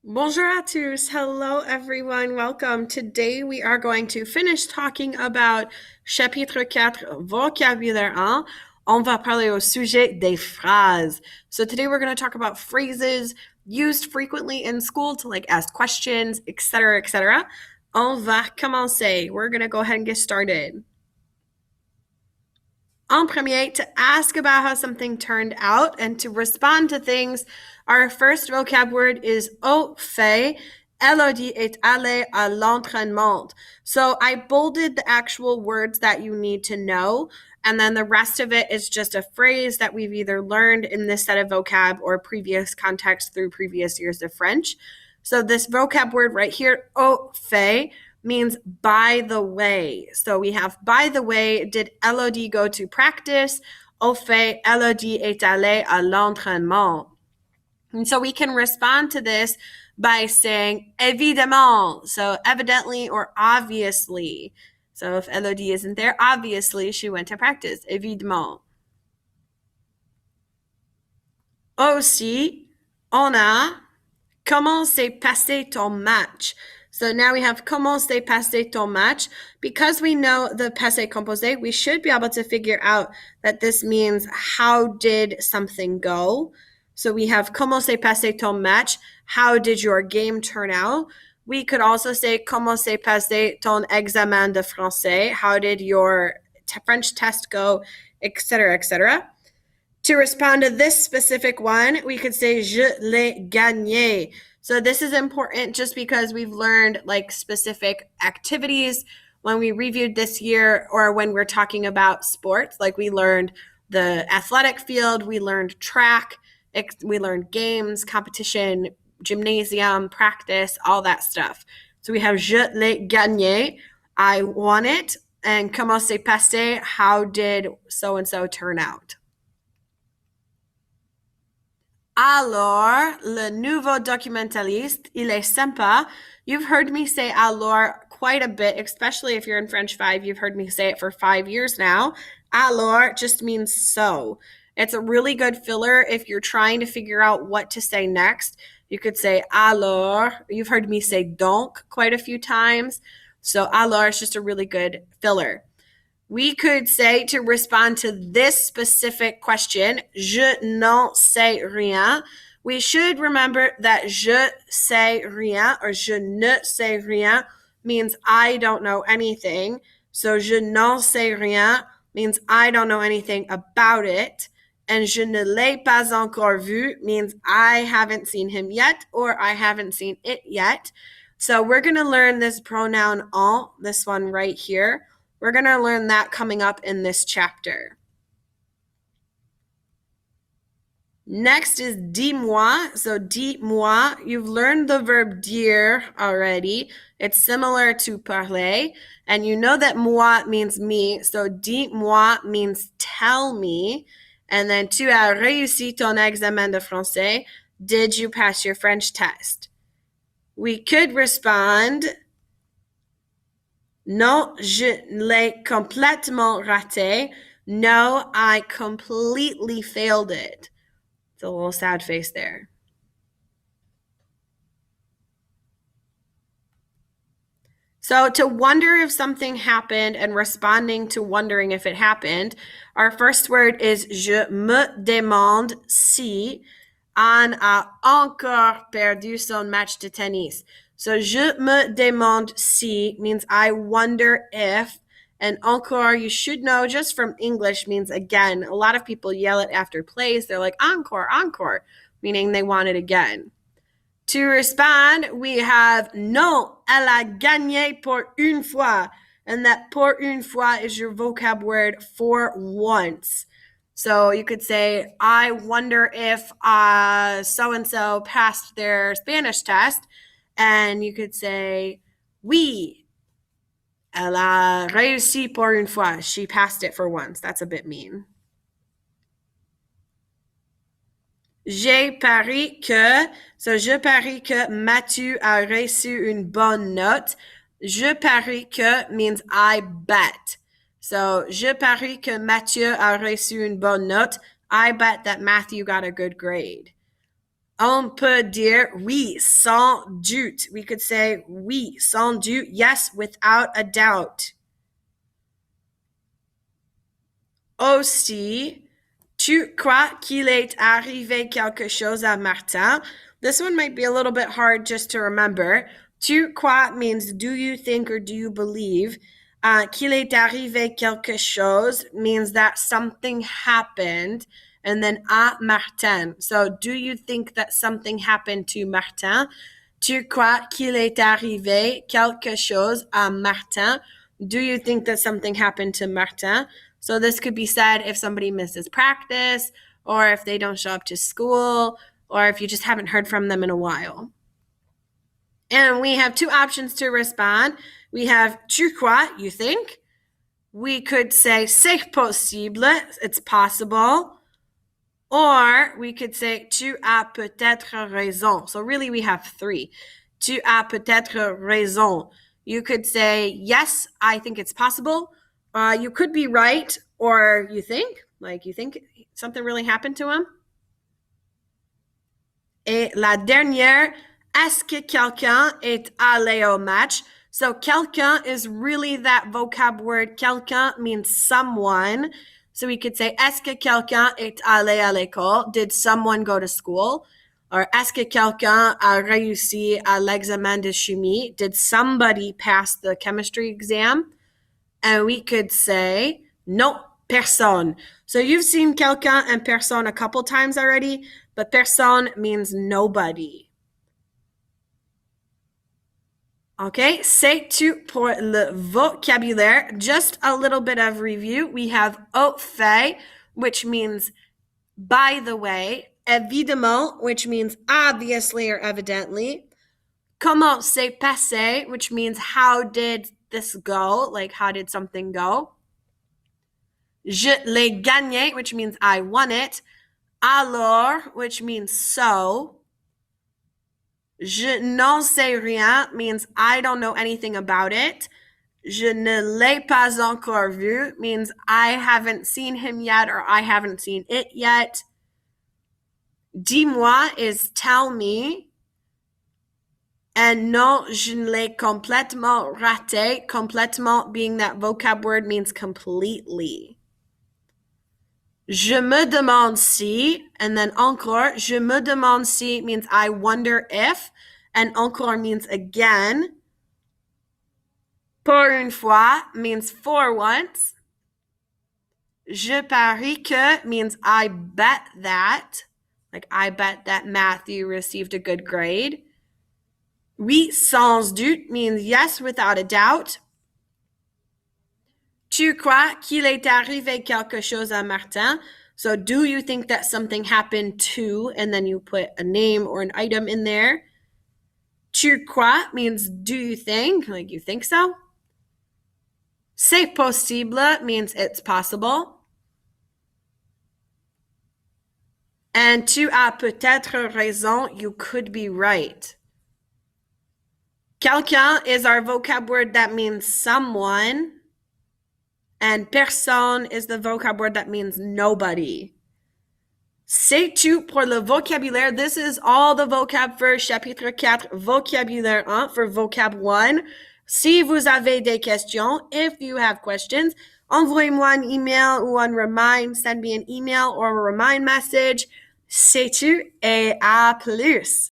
Bonjour à tous. Hello, everyone. Welcome. Today we are going to finish talking about chapitre 4, Vocabulaire 1. On va parler au sujet des phrases. So today we're going to talk about phrases used frequently in school to ask questions, etc., etc. On va commencer. We're going to go ahead and get started. En premier, to ask about how something turned out and to respond to things, our first vocab word is au fait. Elodie est allée à l'entraînement. So I bolded the actual words that you need to know, and then the rest of it is just a phrase that we've either learned in this set of vocab or previous context through previous years of French. So this vocab word right here, au fait, means by the way. So we have by the way, did Elodie go to practice? Au fait, Elodie est allée à l'entraînement. And so we can respond to this by saying évidemment. So evidently or obviously. So if Elodie isn't there, obviously she went to practice. Évidemment. Aussi, on a comment s'est passé ton match? So now we have comment s'est passé ton match. Because we know the passé composé, we should be able to figure out that this means how did something go. So we have comment s'est passé ton match? How did your game turn out? We could also say comment s'est passé ton examen de français? How did your French test go, etc., etc. To respond to this specific one, we could say je l'ai gagné. So this is important just because we've learned specific activities when we reviewed this year or when we're talking about sports. Like we learned the athletic field, we learned track, we learned games, competition, gymnasium, practice, all that stuff. So we have je l'ai gagné, I won it, and comment s'est passé, how did so-and-so turn out? Alors, le nouveau documentaliste, il est sympa. You've heard me say alors quite a bit, especially if you're in French 5. You've heard me say it for 5 years now. Alors just means so. It's a really good filler if you're trying to figure out what to say next. You could say alors. You've heard me say donc quite a few times. So alors is just a really good filler. We could say to respond to this specific question, je n'en sais rien. We should remember that je sais rien or je ne sais rien means I don't know anything. So je n'en sais rien means I don't know anything about it. And je ne l'ai pas encore vu means I haven't seen him yet or I haven't seen it yet. So we're going to learn this pronoun en, this one right here. We're going to learn that coming up in this chapter. Next is dis-moi. So dis-moi, you've learned the verb dire already. It's similar to parler. And you know that moi means me. So dis-moi means tell me. And then tu as réussi ton examen de français. Did you pass your French test? We could respond, non, je l'ai complètement raté. No, I completely failed it. It's a little sad face there. So to wonder if something happened and responding to wondering if it happened, our first word is je me demande si Anne a encore perdu son match de tennis. So je me demande si means I wonder if, and encore you should know just from English means again. A lot of people yell it after plays. They're like encore, encore, meaning they want it again. To respond, we have non, elle a gagné pour une fois. And that pour une fois is your vocab word for once. So you could say, I wonder if so-and-so passed their Spanish test. And you could say, oui, elle a réussi pour une fois. She passed it for once. That's a bit mean. J'ai pari que, so je parie que Mathieu a reçu une bonne note. Je parie que means I bet. So, je parie que Mathieu a reçu une bonne note. I bet that Matthew got a good grade. On peut dire oui, sans doute. We could say oui, sans doute, yes, without a doubt. Aussi, tu crois qu'il est arrivé quelque chose à Martin? This one might be a little bit hard just to remember. Tu crois means do you think or do you believe? Qu'il est arrivé quelque chose means that something happened. And then à Martin. So do you think that something happened to Martin? Tu crois qu'il est arrivé quelque chose à Martin? Do you think that something happened to Martin? So this could be said if somebody misses practice, or if they don't show up to school, or if you just haven't heard from them in a while. And we have two options to respond. We have tu crois, you think. We could say c'est possible, it's possible. Or we could say tu as peut-être raison. So really we have three. Tu as peut-être raison. You could say, yes, I think it's possible. You could be right, or you think something really happened to him. Et la dernière, est-ce que quelqu'un est allé au match? So quelqu'un is really that vocab word. Quelqu'un means someone. So we could say, est-ce que quelqu'un est allé à l'école? Did someone go to school? Or est-ce que quelqu'un a réussi à l'examen de chimie? Did somebody pass the chemistry exam? And we could say, non, personne. So you've seen quelqu'un and personne a couple times already, but personne means nobody. Okay, c'est tout pour le vocabulaire. Just a little bit of review. We have au fait, which means by the way. Évidemment, which means obviously or evidently. Comment s'est passé, which means how did this go? Like, how did something go? Je l'ai gagné, which means I won it. Alors, which means so. Je n'en sais rien means I don't know anything about it. Je ne l'ai pas encore vu means I haven't seen him yet, or I haven't seen it yet. Dis-moi is tell me. And non, je ne l'ai complètement raté. Complètement being that vocab word means completely. Je me demande si, and then encore. Je me demande si means I wonder if, and encore means again. Pour une fois means for once. Je parie que means I bet that. Like, I bet that Matthew received a good grade. Oui, sans doute means yes, without a doubt. Tu crois qu'il est arrivé quelque chose à Martin? So do you think that something happened to, and then you put a name or an item in there. Tu crois means do you think, like you think so. C'est possible means it's possible. And tu as peut-être raison, you could be right. Quelqu'un is our vocab word that means someone. And personne is the vocab word that means nobody. C'est tout pour le vocabulaire. This is all the vocab for chapitre 4, vocabulaire 1 for vocab 1. Si vous avez des questions, if you have questions, envoyez-moi un email ou un remind. Send me an email or a remind message. C'est tout et à plus.